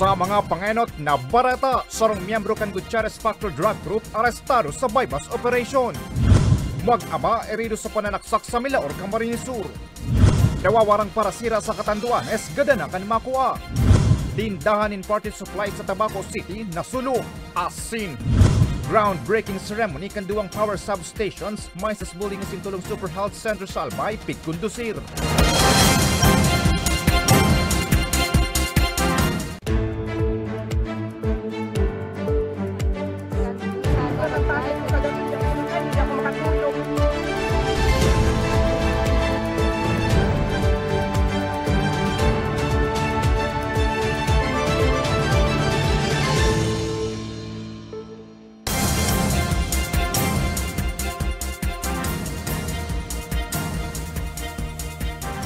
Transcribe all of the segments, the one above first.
Sa mga pangenot na barata, sarong miyembro kan Gutierrez Factor Drug Group arestado sa bypass operation. Mag-ama erido sa pananaksak sa Milaor, Camarines Sur. Nawawarang parasira sa Catanduanes, gadanakan makua. Tindahan in party supply sa Tabaco City, nasulong. Asin. Groundbreaking ceremony kan duwang power substations, may sasbuling ng Sintulong Super Health Center sa Albay, Pigkundusir.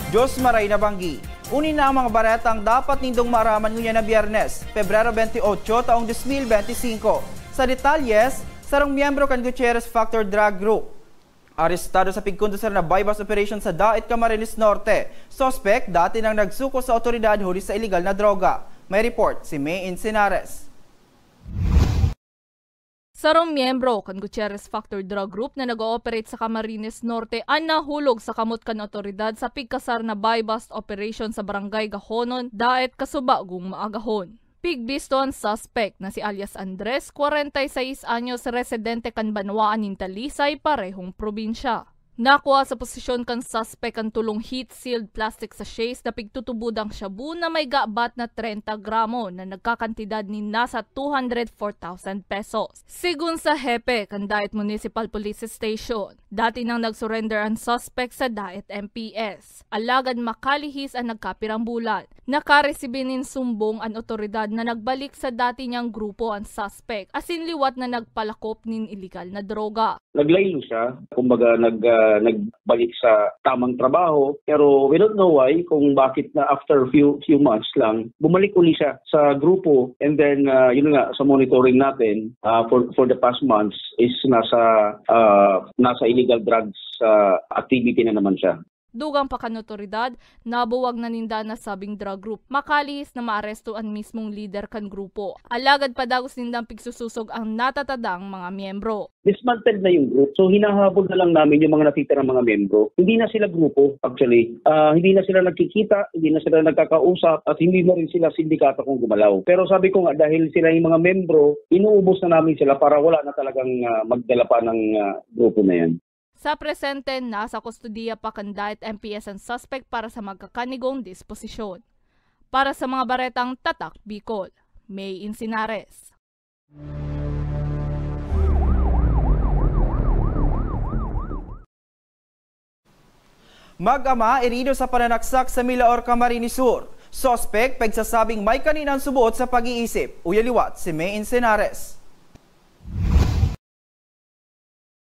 Diyos maray na banggi. Unin na ang mga baretang dapat nindong maaraman ngunya na Biyernes, Pebrero 28, taong 2025. Sa detalyes, sarong miyembro kan Gutierrez Factor Drug Group. Arestado sa pigkundusar na bypass operation sa Dait, Camarines Norte. Suspect dati nang nagsuko sa otoridad huli sa illegal na droga. May report si May Insinares. Sarong miyembro kan Gutierrez Factor Drug Group na nag-ooperate sa Camarines Norte ang nahulog sa kamot kan otoridad sa pigkasar na bypass operation sa Barangay Gahonon, Daet, Kasubagong Maagahon. Pigbisto ang suspect na si alias Andres, 46 anyos, residente kan Banwaan ng Talisay, parehong probinsya. Nakuha sa posisyon kan suspect ang tulong heat-sealed plastic sachets na pigtutubudang shabu na may gabat na 30 gramo na nagkakantidad ni nasa 204,000 pesos. Sigun sa hepe kan Daet Municipal Police Station, dati nang nagsurrender ang suspect sa Daet MPS. Alagad makalihis ang nagkapirang bulan. Nakaresibinin sumbong ang otoridad na nagbalik sa dati niyang grupo ang suspect, asin liwat na nagpalakop nin illegal na droga. Naglaylo siya, kumbaga nagbalik sa tamang trabaho, pero we don't know why, kung bakit na after few months lang, bumalik uli siya sa grupo, and then yun nga, sa monitoring natin for the past months is nasa illegal drugs activity na naman siya. Dugang pa kan otoridad, nabuwag na ninda na sabing drug group. Makalihis na maaresto ang mismong leader kan grupo. Alagad pa dagos nindang pigsususog ang natatadang mga miyembro. Dismantled na yung group, so hinahabol na lang namin yung mga natitirang mga miyembro. Hindi na sila grupo, actually. Hindi na sila nagkikita, hindi na sila nagkakausap, at hindi na rin sila sindikato kung gumalaw. Pero sabi ko nga, dahil sila yung mga miyembro, inuubos na namin sila para wala na talagang magdala pa ng grupo na yan. Sa presente, nasa kustudiya pa kan Daet MPS ang suspect para sa magkakanigong disposisyon. Para sa mga baretang Tatak, Bicol, May Insinares. Mag-ama erido sa pananaksak sa Milaor, Camarines Sur. Suspect pagsasabing may kaninang subuot sa pag-iisip. Uyaliwat si May Insinares.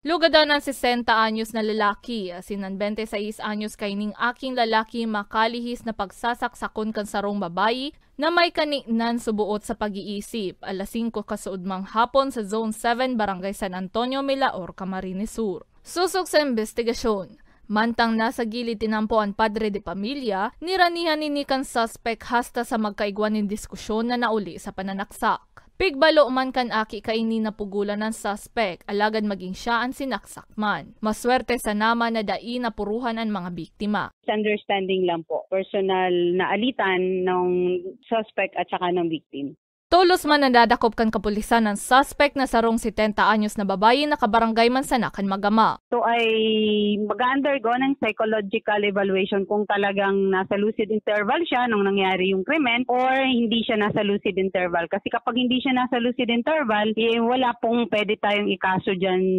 Lugadan ang 60 anyos na lalaki, asinan 26 anyos kaining aking lalaki makalihis na pagsasaksakon kan sarong babayi na may kaninan subuot sa pag-iisip. Alas 5 kasuudmang hapon sa Zone 7, Barangay San Antonio, Milaor, Camarines Sur. Susok sa investigasyon, mantang nasa gilid tinampo ang padre de pamilya, niranihan ninikan suspect hasta sa magkaigwan ng diskusyon na nauli sa pananaksak. Pigbalo man kan aki kaini napugulan ng suspect, alagad maging siya ang sinaksak man. Maswerte sa nama na dai napuruhan ang mga biktima. Understanding lang po, personal na alitan ng suspect at saka ng victim. Tulos man nadadakop kan kapulisan ng suspect na sarong 70 anyos na babae na kabarangay man sa Nakan Magama. So ay mag-undergo ng psychological evaluation kung talagang nasa lucid interval siya nung nangyari yung krimen or hindi siya nasa lucid interval. Kasi kapag hindi siya nasa lucid interval, wala pong pwede tayong ikaso dyan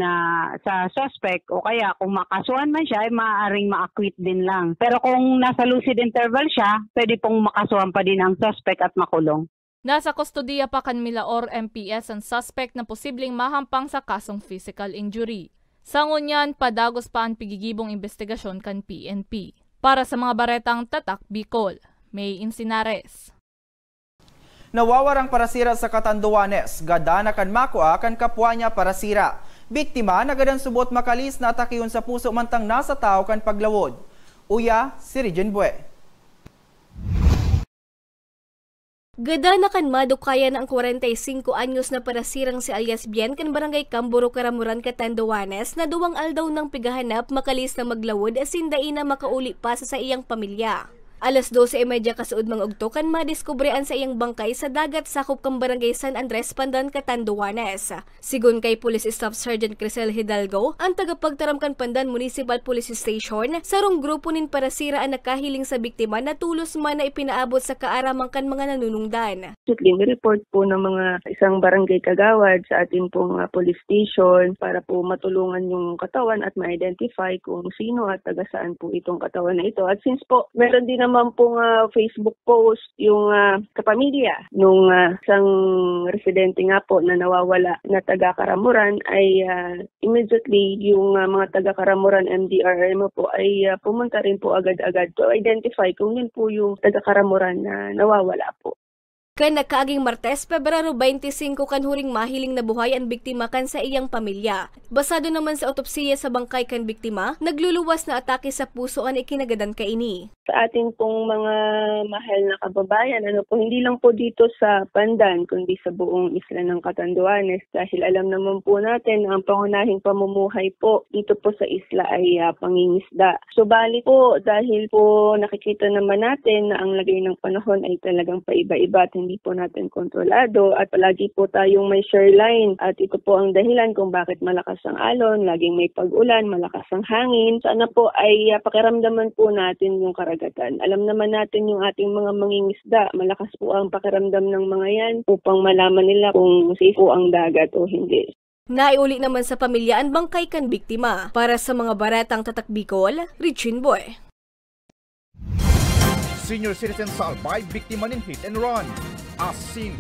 sa suspect, o kaya kung makasuhan man siya, ay maaaring ma-acquit din lang. Pero kung nasa lucid interval siya, pwede pong makasuhan pa din ang suspect at makulong. Nasa kustudiya pa kan Milaor MPS ang suspect na posibleng mahampang sa kasong physical injury. Sa ngunyan, padagos pa ang pigigibong investigasyon kan PNP. Para sa mga baretang Tatak, Bicol, May Insinares. Nawawarang parasira sa Catanduanes, gadana kan makua kan kapwa niya parasira. Biktima nagadan subot makalis na atakiyon sa puso mantang nasa tao kan paglawod. Uya, si Regine Bue. Gada na kan madukaya na ang 45 anyos na parasirang si alias Bien kan barangay Camburo Karamuran Catanduanes na duwang aldaw ng pigahanap makalis na maglawod asin dai na makauli pa sa iyang pamilya. Alas 12:30 kasuod mga ugto kan madiskubrian sa iyang bangkay sa dagat sakop kang barangay San Andres, Pandan, Catanduanes. Sigun kay Police Staff Sergeant Crisel Hidalgo, ang tagapagtaram kan Pandan Municipal Police Station, sarong grupo nin parasira ang nakahiling sa biktima na tulos man na ipinaabot sa kaaramang kan mga nanunungdan. May report po ng mga isang barangay kagawad sa atin pong police station para po matulungan yung katawan at ma-identify kung sino at taga saan po itong katawan na ito. At since po meron din naman pong Facebook post yung kapamilya nung isang residente nga po na nawawala na taga Karamuran ay immediately yung mga taga Karamuran MDRM po ay pumunta rin po agad-agad to identify kung yun po yung taga Karamuran na nawawala po. Kan nakaaging Martes, Pebrero 25 kan huring mahiling na buhay ang biktima kan sa iyang pamilya. Basado naman sa otopsiya sa bangkay kan biktima, nagluluwas na atake sa puso ang ikinagadan kaini. Sa ating pong mga mahal na kababayan, hindi lang po dito sa Pandan, kundi sa buong isla ng Catanduanes dahil alam naman po natin na ang pangunahing pamumuhay po dito po sa isla ay pangingisda. Subalit po dahil po nakikita naman natin na ang lagay ng panahon ay talagang paiba-iba at hindi po natin kontrolado at palagi po tayong may shoreline at ito po ang dahilan kung bakit malakas ang alon, laging may pag-ulan, malakas ang hangin. Sana po ay pakiramdaman po natin yung karagatan. Alam naman natin yung ating mga mangingisda, malakas po ang pakiramdam ng mga yan upang malaman nila kung safe po ang dagat o hindi. Naiuli naman sa pamilya ang bangkay kan biktima. Para sa mga baratang Tatak Bicol, Richin Boy. Senior citizen sa Albay, biktima ng hit and run. Asin,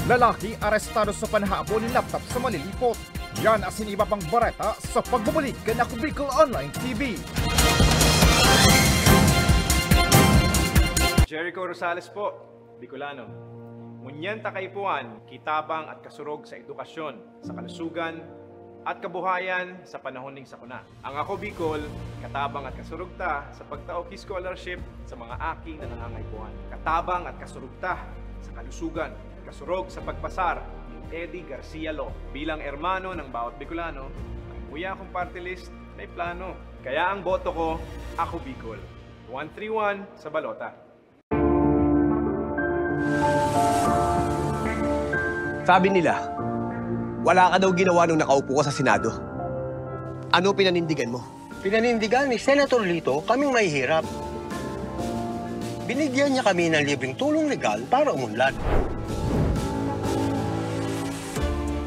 lalaki arestado sa panhabol ng laptop sa Malilipot. Yan asin iba pang bareta sa pagbabalik kan Ako Bicol Online TV. Jericho Rosales po, Bicolano. Munyan takaypuan, kitabang at kasurog sa edukasyon, sa kalusugan, at kabuhayan sa panahon ning sakuna. Ang Ako Bicol, katabang at kasurugta sa pagtaoki scholarship sa mga aki na nangangaypuan. Katabang at kasurugta sa kalusugan, kasurog sa pagpasar ni Eddie Garcia Law. Bilang ermano ng bawat Bicolano, ang kuya kong party list may plano. Kaya ang boto ko, Ako Bicol. 131 sa balota. Sabi nila, wala ka daw ginawa nung nakaupo ka sa Senado. Ano pinanindigan mo? Pinanindigan ni Senator Lito kaming mahihirap. Binigyan niya kami ng libreng tulong legal para umunlad.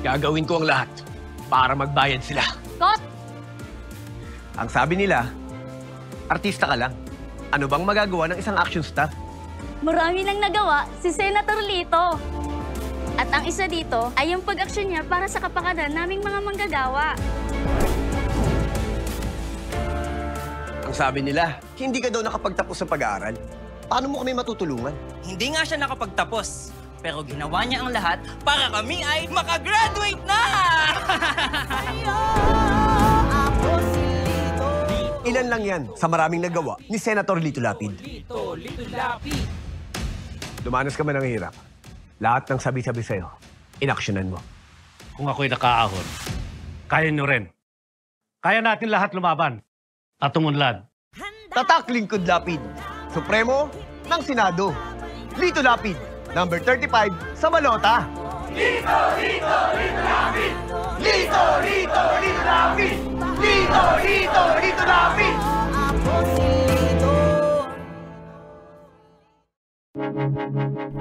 Gagawin ko ang lahat para magbayad sila. Kot! Ang sabi nila, artista ka lang. Ano bang magagawa ng isang action star? Marami nang nagawa si Senator Lito. At ang isa dito ay yung pag-aksyon niya para sa kapakanan naming mga manggagawa. Ang sabi nila, hindi ka daw nakapagtapos sa pag-aaral. Paano mo kami matutulungan? Hindi nga siya nakapagtapos, pero ginawa niya ang lahat para kami ay makagraduate na! Ilan lang yan sa maraming nagawa ni Senator Lito Lapid. Lito Lapid. Dumanas ka man ng hirap. Lahat ng sabi-sabi sa'yo, inaksyonan mo. Kung ako'y nakaahon, kaya nyo rin. Kaya natin lahat lumaban at umunlad. Tatak Lingkod Lapid, Supremo ng Senado. Lito Lapid, number 35 sa balota. Lito, Lito, Lito Lapid! Lito, Lito, Lito Lapid! Lito, Lito, Lito Lapid!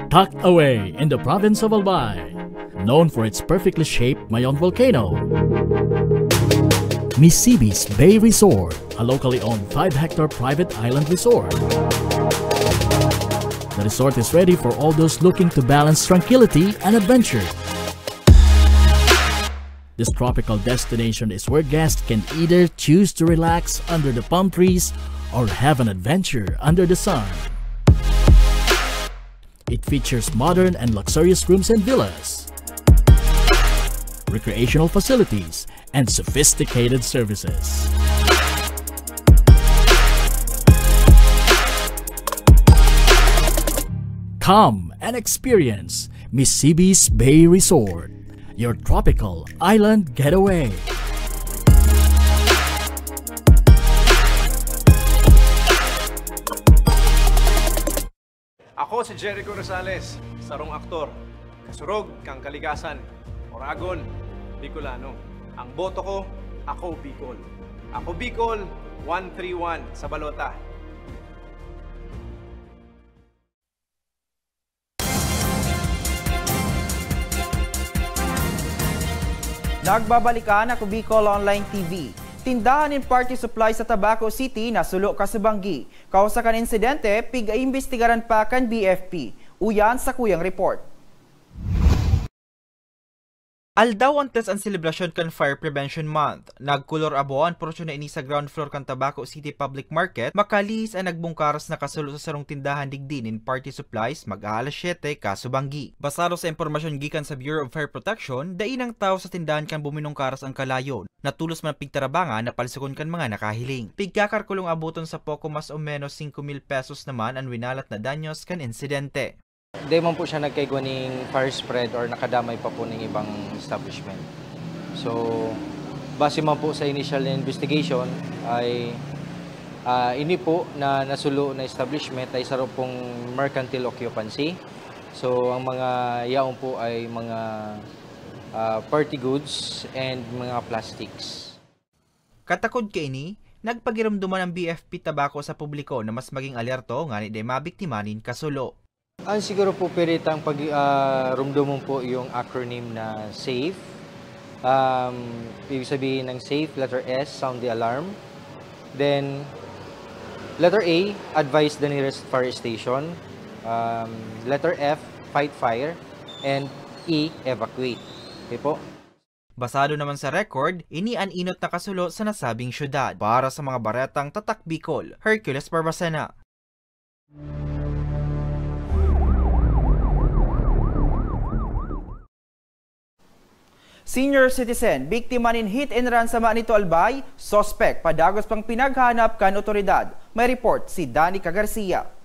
Tucked away in the province of Albay, known for its perfectly shaped Mayon volcano, Misibis Bay Resort, a locally owned 5-hectare private island resort. The resort is ready for all those looking to balance tranquility and adventure. This tropical destination is where guests can either choose to relax under the palm trees or have an adventure under the sun. It features modern and luxurious rooms and villas, recreational facilities, and sophisticated services. Come and experience Mississippi's Bay Resort, your tropical island getaway. Ako si Jericho Rosales, sarong aktor. Kasurog kang kalikasan. Oragon, Bicolano. Ang boto ko, ako Bicol. Ako Bicol, 131 sa balota. Nagbabalikan ako Bicol Online TV. Tindahan in party supply sa Tabaco City na sulo kasubanggi. Kausakan insidente, pig-aimbestigaran pa kan BFP. Uyan sa kuyang report. Aldaw antes ang selebrasyon kan Fire Prevention Month. Nagkulor abo ang porosyon na ini sa ground floor kan Tabaco City Public Market, makalis ang nagbungkaras na kasulo sa sarong tindahan digdin in party supplies mag-aalas 7 kasubanggi. Basado sa impormasyon gikan sa Bureau of Fire Protection, dainang tao sa tindahan kan buminong karas ang kalayon. Natulos man pigtarabangan na palsukon kan mga nakahiling. Pigkakarkulong abuton sa poko mas o menos 5,000 pesos naman ang winalat na danyos kan insidente. Di man po siya nagkaigwa ng fire spread or nakadamay pa po ng ibang establishment. So, base man po sa initial investigation ay ini po na nasulo na establishment ay saro pong mercantile occupancy. So, ang mga yaon po ay mga party goods and mga plastics. Katakod ka ini, nagpagiramduman ang BFP Tabaco sa publiko na mas maging alerto nga ni mabiktimanin kasulo. Siguro po piritang rumdumon po yung acronym na SAFE. Ibig sabihin ng SAFE, letter S, sound the alarm. Then, letter A, advise the nearest fire station. Letter F, fight fire. And E, evacuate. Okay po? Basado naman sa record, inian-inot na kasulo sa nasabing syudad. Para sa mga baretang Tatak Bicol, Hercules Barbacena. Senior citizen, biktima nin hit and run sa Manito Albay, suspect padagos pang pinaghanap kan otoridad. May report si Danica Garcia.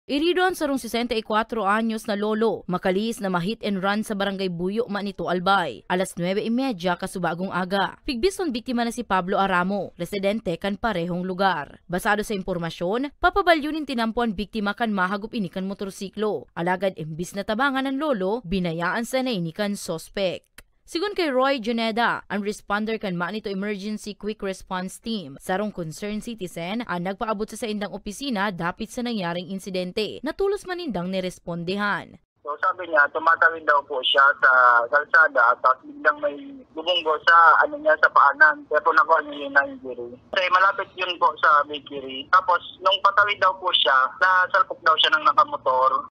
Iridon sarong 64 anyos na lolo, makalis na ma-hit and run sa barangay Buyo, Manito Albay. Alas 9:30 kasubagong aga. Pigbison biktima na si Pablo Aramo, residente kan parehong lugar. Basado sa impormasyon, papabalyunin tinampo ang biktima kan mahagup inikan motorsiklo. Alagad imbis na tabangan ng lolo, binayaan sa nainikan sospek. Sigun kay Roy Juneda, ang responder kan Manito Emergency Quick Response Team, sarong concerned citizen ang nagpaabot sa indang opisina dapit sa nangyaring insidente. Natulos manindang nirespondehan. So sabi niya, tumatawid daw po siya sa kalsada at biglang may bubunggo sa sa paanan. Kaya po nakuha niya yung na-injury. Kasi malapit yun po sa bakery. Tapos nung patawid daw po siya, nasalpok daw siya ng nakamotor.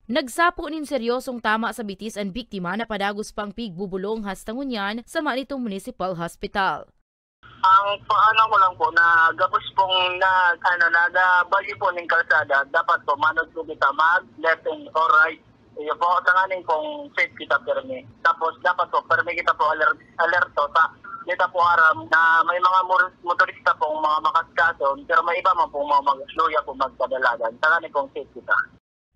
Nagsapo nin seryosong tama sa bitis ang biktima na padagos pang pigbubulong hastangunyan sa Manito Municipal Hospital. Ang paano ko lang po na gabos pong nagabali po ng kalsada, dapat po manod po kita mag left and or right. Iyo po tanganin kung safe kita permi. Tapos dapat po permi kita po alerto sa kita po aram na may mga motorista pong mga makaskaton pero may iba man pong mga magluya po magpadalagan. Tanganin kung safe kita.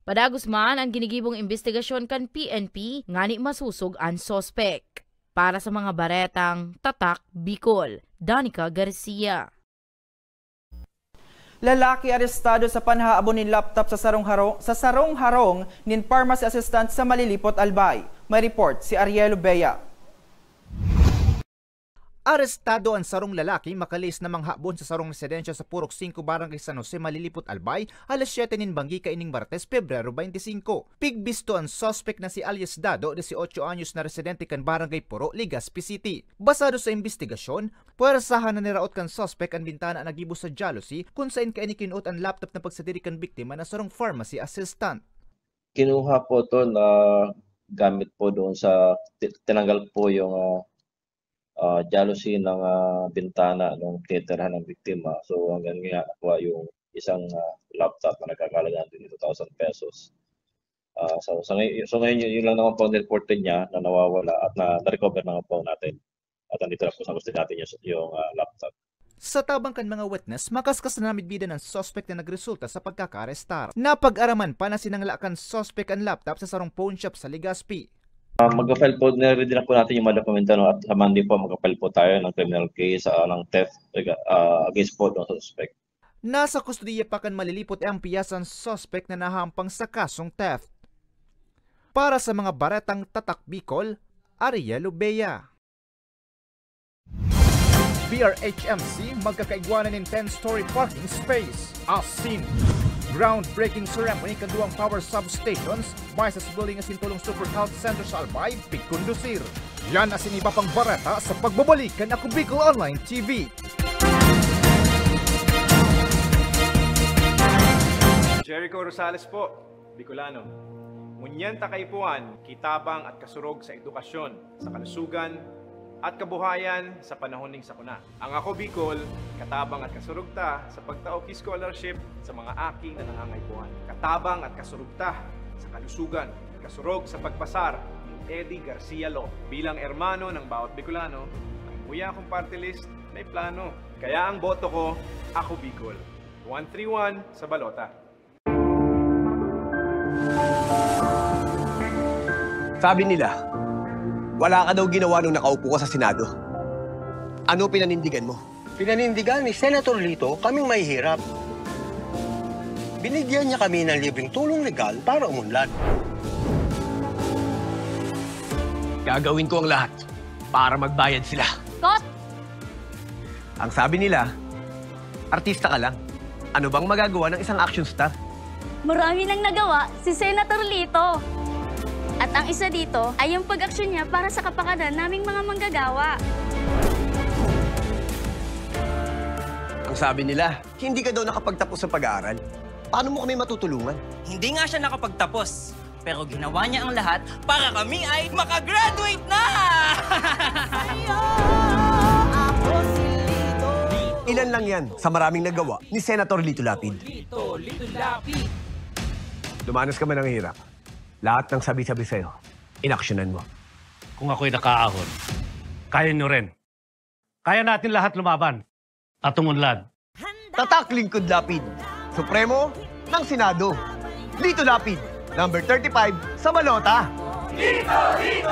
Padagos man ang ginigibong investigasyon kan PNP ngani masusog ang sospek. Para sa mga baretang Tatak Bicol, Danica Garcia. Lalaki arestado sa panhaabon ng laptop sa sarong harong nin pharmacy assistant sa Malilipot, Albay. May report si Arielo Bea. Arestado ang sarong lalaki makalis na manghabon sa sarong residensya sa Purok 5 Barangay San Jose, Malilipot, Albay, alas 7 nin banggi kaining Martes, Pebrero 25. Pigbisto ang suspect na si Alias Dado, 18 anyos na residente kan Barangay Puro, Legazpi City. Basado sa investigasyon, puwersahan na niraot kan suspect ang bintana nagibo sa jealousy kung saan kaini kinuot ang laptop na pagsadiri kan biktima na sarong pharmacy assistant. Kinuha po to na gamit po doon sa tinanggal po yung jealousy ng bintana ng titirahan ng biktima. So hanggang nga nakuha yung isang laptop na nagkakalagaan din 2,000 pesos. So ngayon yun lang naman po ang reported niya na nawawala at na-recover naman po natin. At nandito na po sa gusto natin yung laptop. Sa tabang kan mga witness, makaskas na namidbida ng suspect na nagresulta sa pagkaka-arestar. Napag-araman pa na sinanglakan suspect ang laptop sa sarong pawn shop sa Legazpi. Mag-file po, na-ready na po natin yung mga dokumento at sa Monday po mag-file po tayo ng criminal case ng theft against po ng suspect. Nasa kustudiya pa kan malilipot ang piyasan suspect na nahampang sa kasong theft. Para sa mga baretang Tatak Bicol, Ariel Ubea. PRHMC magkakaigwanan ng 10-story parking space. As seen, groundbreaking ceremony kaduang power substations by sa building as Sintulong Super Health Center sa Albay, Pigkondusir. Yan as iba pang barata sa pagbabalikan Ako Bicol Online TV. Jericho Rosales po, Bicolano. Ngunyan takaypuan, kitabang at kasurog sa edukasyon, sa kalusugan, at kabuhayan sa panahon ning sakuna. Ang Ako Bicol, katabang at kasurugta sa pagtaoki scholarship sa mga aking na nangangaypuan. Katabang at kasurugta sa kalusugan, kasurog sa pagpasar ni Eddie Garcia Law. Bilang ermano ng bawat Bicolano, ang muya kong party list may plano. Kaya ang boto ko, Ako Bicol. 131 sa balota. Sabi nila, wala ka daw ginawa nung nakaupo ka sa Senado. Ano pinanindigan mo? Pinanindigan ni Senator Lito kaming mahihirap. Binigyan niya kami ng libreng tulong legal para umunlad. Gagawin ko ang lahat para magbayad sila. Kot! Ang sabi nila, artista ka lang. Ano bang magagawa ng isang action star? Marami nang nagawa si Senator Lito. At ang isa dito ay yung pag-aksyon niya para sa kapakanan naming mga manggagawa. Ang sabi nila, hindi ka daw nakapagtapos sa pag-aaral. Paano mo kami matutulungan? Hindi nga siya nakapagtapos, pero ginawa niya ang lahat para kami ay makagraduate na! Ilan lang yan sa maraming nagawa ni Senator Lito Lapid. Lito Lapid. Lumanas ka man ng hirap. Lahat ng sabi-sabi sa'yo, inaksyonan mo. Kung ako'y nakaahon, kaya nyo rin. Kaya natin lahat lumaban at umunlad. Tatak Lingkod Lapid, Supremo ng Senado. Lito Lapid, number 35 sa balota. Lito Lapid!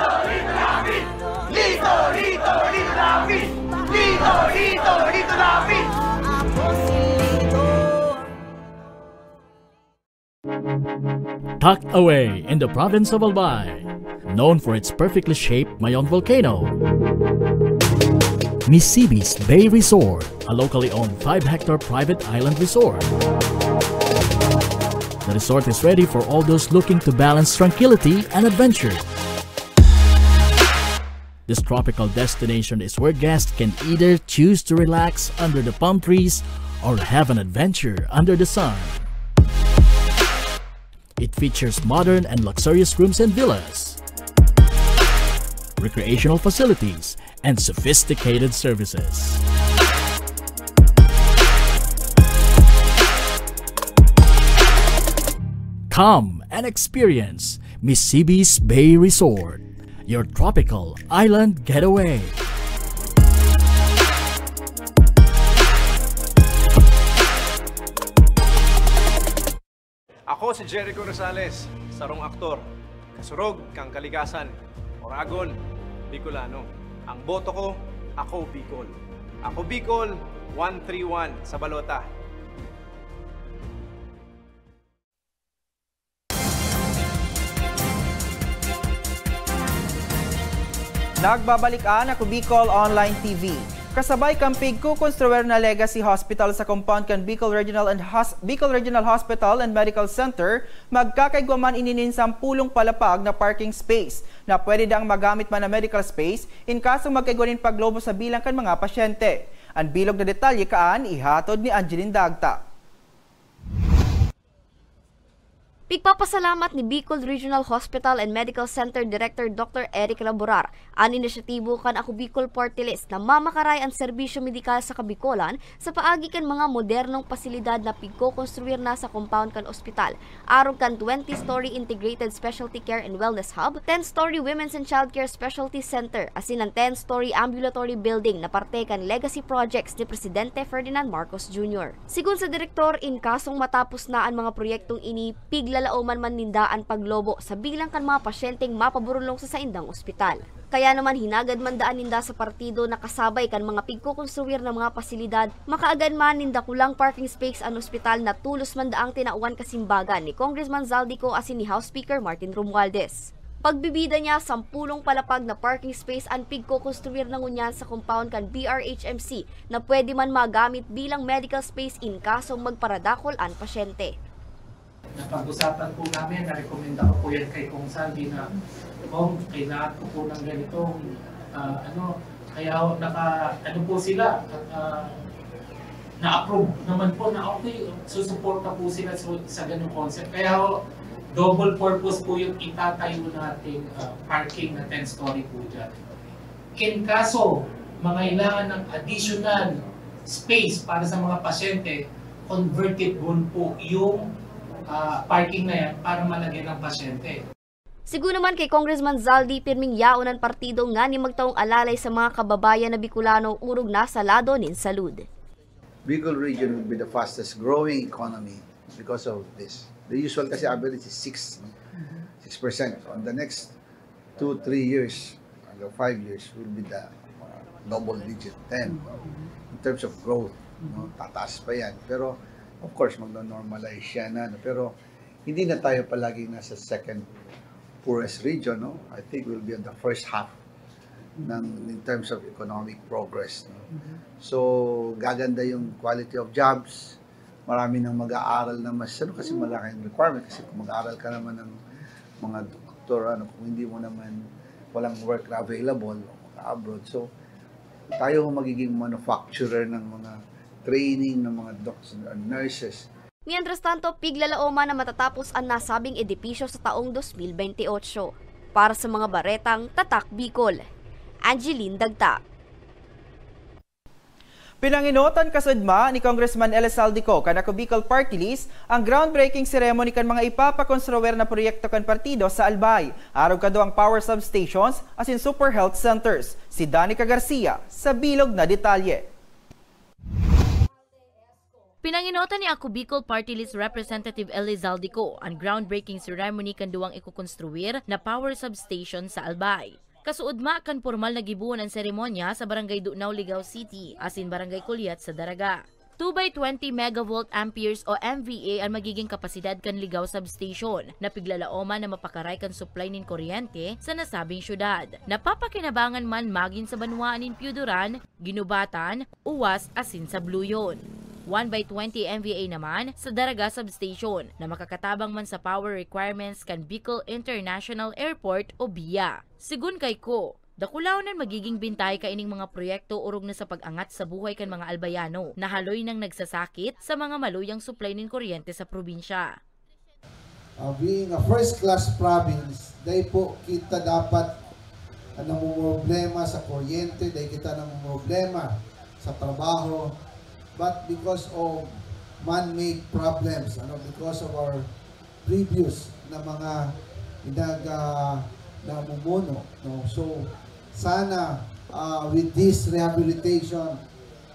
Lito Lapid! Lito Lapid! Tucked away in the province of Albay, known for its perfectly shaped Mayon volcano, Misibis Bay Resort, a locally owned 5-hectare private island resort. The resort is ready for all those looking to balance tranquility and adventure. This tropical destination is where guests can either choose to relax under the palm trees or have an adventure under the sun. It features modern and luxurious rooms and villas, recreational facilities, and sophisticated services. Come and experience Misibis Bay Resort, your tropical island getaway. Ako si Jericho Rosales, sarong aktor. Kasurog kang kalikasan. Oragon, Bicolano. Ang boto ko, Ako Bicol. Ako Bicol, 131 sa balota. Nagbabalik ang Ako Bicol Online TV. Kasabay kampig kukonstruer na Legacy Hospital sa compound kan Bicol Regional Hospital and Medical Center, magkakaigwaman ininin 10 palapag na parking space na pwede daang magamit man na medical space in kaso magkaigwanin paglobo sa bilang kan mga pasyente. Ang bilog na detalye kaan ihatod ni Angeline Dagta. Pigpapasalamat ni Bicol Regional Hospital and Medical Center Director Dr. Eric Laborar ang inisyatibo kan Ako Bicol Party List na mamakaray ang serbisyo medikal sa Kabicolan sa paagi kan mga modernong pasilidad na pigkokonstruir na sa compound kan ospital. Arog kan 20-story Integrated Specialty Care and Wellness Hub, 10-story Women's and Childcare Specialty Center, asin ang 10-story ambulatory building na parte kan legacy projects ni Presidente Ferdinand Marcos Jr. Sigun sa direktor, in kasong matapos na ang mga proyektong ini, piglalauman man nindaan paglobo sa bilang kan mga pasyenteng mapaburulong sa saindang ospital. Kaya naman hinagad man daan ninda sa partido na kasabay kan mga pigkokonstruir na mga pasilidad, makaagad man ninda kulang parking space ang ospital na tulos man daang tinauan kasimbagan ni Congressman Zaldico asin ni House Speaker Martin Romualdez. Pagbibida niya, 10 palapag na parking space ang pigkokonstruir na ngunyan sa compound kan BRHMC na pwede man magamit bilang medical space in kasong magparadakol ang pasyente. Napag-usapan po namin, na-recommenda ko po yan kay Kong Sandy na kailangan ko po ng ganitong kaya po sila na-approve naman po na okay, susuporta po sila sa ganung concept. Kaya double purpose po yung itatayo nating parking na 10-story po dyan. In kaso, mangailangan ng additional space para sa mga pasyente, convertible po yung parking na yan para malagyan ng pasyente. Siguro naman kay Congressman Zaldi, pirming yaonan partido nga ni magtaong alalay sa mga kababayan na Bicolano urog na sa lado nin salud. Bicol region will be the fastest growing economy because of this. The usual kasi average is 6%. On the next 2-3 years, 5 years will be the double digit 10 in terms of growth. Tataas pa yan. Pero of course, magno-normalize siya na. Pero hindi na tayo palagi nasa second poorest region. No? I think we'll be on the first half in terms of economic progress. No? So, gaganda yung quality of jobs. Marami nang mag-aaral na mas, kasi malaking requirement. Kasi kung mag-aaral ka naman ng mga doktor, kung hindi mo naman walang work na available, abroad. So, tayo magiging manufacturer ng mga training ng mga doctors and nurses. Mientras tanto, piglalaoma na matatapos ang nasabing edipisyo sa taong 2028. Para sa mga baretang Tatak Bicol, Angeline Dagta. Pinanginotan kasudma ni Congressman L. Zaldico kan Ako Bicol Party List ang groundbreaking ceremony kan mga ipapakonstruwer na proyekto kan partido sa Albay. Araw kado ang power substations asin super health centers. Si Danica Garcia sa bilog na detalye. Pinanginotan ni Ako Bicol Party List Representative L. Zaldico ang groundbreaking ceremony kan duwang ikukonstruir na power substation sa Albay. Kasuudma kan formal na gibuon ang seremonya sa Barangay Dunaw, Ligao City, asin Barangay Kulyat sa Daraga. 2x20 megavolt amperes o MVA ang magiging kapasidad kan Ligao Substation na piglalaoma na mapakaray kan supply nin kuryente sa nasabing syudad. Napapakinabangan man magin sa banwaan nin Piuduran, Ginubatan, Uwas asin sa Bluyon. 1x20 MVA naman sa Daraga Substation na makakatabang man sa power requirements kan Bicol International Airport o BIA. Sigun kay ko, dakulawnan magiging bintay kaining mga proyekto urog na sa pag-angat sa buhay kan mga albayano na haloy nang nagsasakit sa mga maluyang supply nin kuryente sa probinsya. Being a first-class province, dahil po kita dapat namumroblema sa kuryente, dahil kita namumroblema sa trabaho, but because of man-made problems, because of our previous na mga namumuno. So, sana with this rehabilitation,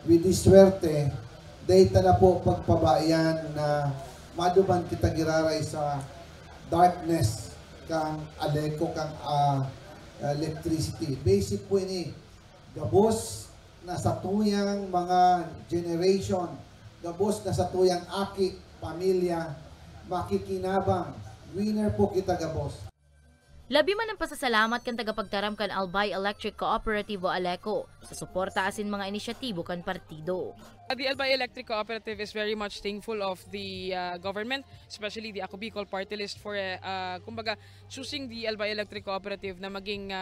with this swerte, data na po pagpabayan na maduman kita giraray sa darkness kang aleko kang electricity. Basic po ini, gabos na sa tuyang mga generation, gabos na sa tuyang aki, pamilya, makikinabang, winner po kita gabos. Labi man ang pasasalamat kan tagapagtaram kan Albay Electric Cooperative o ALECO sa suporta asin mga inisyatibo kan partido. The Albay Electric Cooperative is very much thankful of the government, especially the Ako Bicol Party List for kumbaga choosing the Albay Electric Cooperative na maging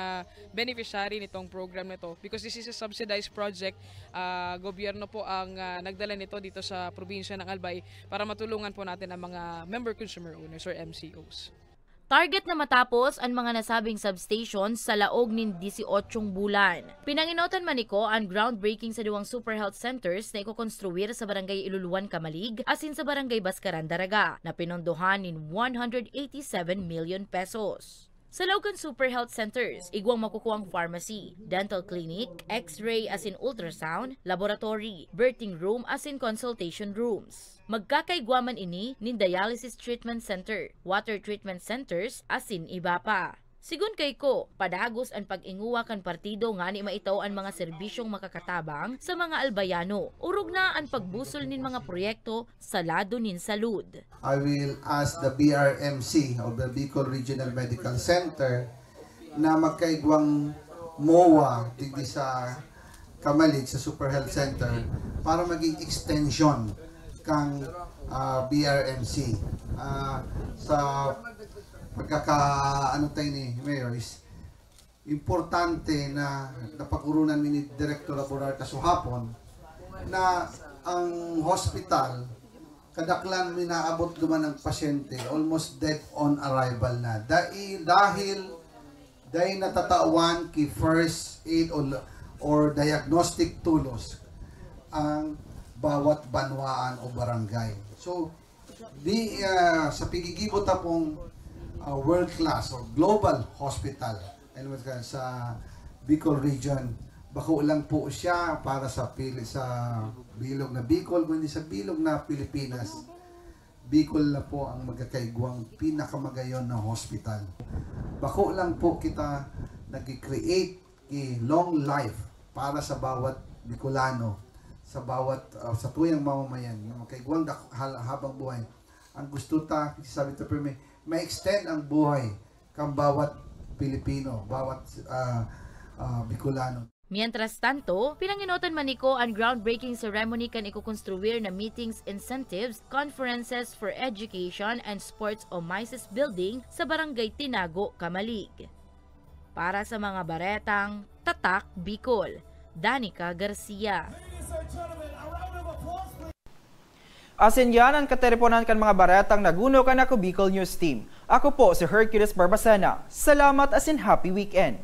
beneficiary nitong program nito because this is a subsidized project. Gobyerno po ang nagdala nito dito sa probinsya ng Albay para matulungan po natin ang mga member consumer owners or MCOs. Target na matapos ang mga nasabing substations sa laog nin 18 bulan. Pinanginotan man niko ang groundbreaking sa duwang super health centers na ikokonstruir sa barangay Iluluan, Kamalig, asin sa barangay Baskaran, Daraga, na pinondohan nin 187 million pesos. Sa Logan Super Health Centers, igwang makukuhang pharmacy, dental clinic, x-ray as in ultrasound, laboratory, birthing room as in consultation rooms. Magkakaigwaman ini nin dialysis treatment center, water treatment centers as in iba pa. Sigun kay ko, padagos ang pag-inguwa kan partido nga ni maitaw ang mga serbisyong makakatabang sa mga albayano. Urog na ang pagbusol nin mga proyekto sa lado nin salud. I will ask the BRMC of the Bicol Regional Medical Center na magkaigwang MOA digdi sa Kamalig sa Super Health Center para maging extension kang BRMC sa pagkakaano tayo ni Mayor is importante na napag-urunan ni Director Laborar kasuhapon na ang hospital kadaklan minaabot duman ng pasyente almost dead on arrival na dahil natatawan ki first aid or diagnostic tools ang bawat banwaan o barangay. So sa pigigibot ta pong world-class or global hospital sa Bicol region. Bako lang po siya para sa bilog na Bicol, kundi sa bilog na Pilipinas. Bicol na po ang magkakaigwang pinakamagayon na hospital. Bako lang po kita nag-create long life para sa bawat Bicolano, sa bawat sa tuyang mamamayan na magkaigwang habang buhay. Ang gusto sabi ito per ma-extend ang buhay kang bawat Pilipino, bawat Bicolano. Mientras tanto, pinanginotan man niko ang groundbreaking ceremony kan ikukonstruir na meetings, incentives, conferences for education and sports o MICES building sa Barangay Tinago, Kamalig. Para sa mga baretang Tatak Bicol, Danica Garcia. Asin yan ang katereponan kan mga baretang naguno kan Ako Bicol News Team. Ako po si Hercules Barbacena. Salamat asin happy weekend!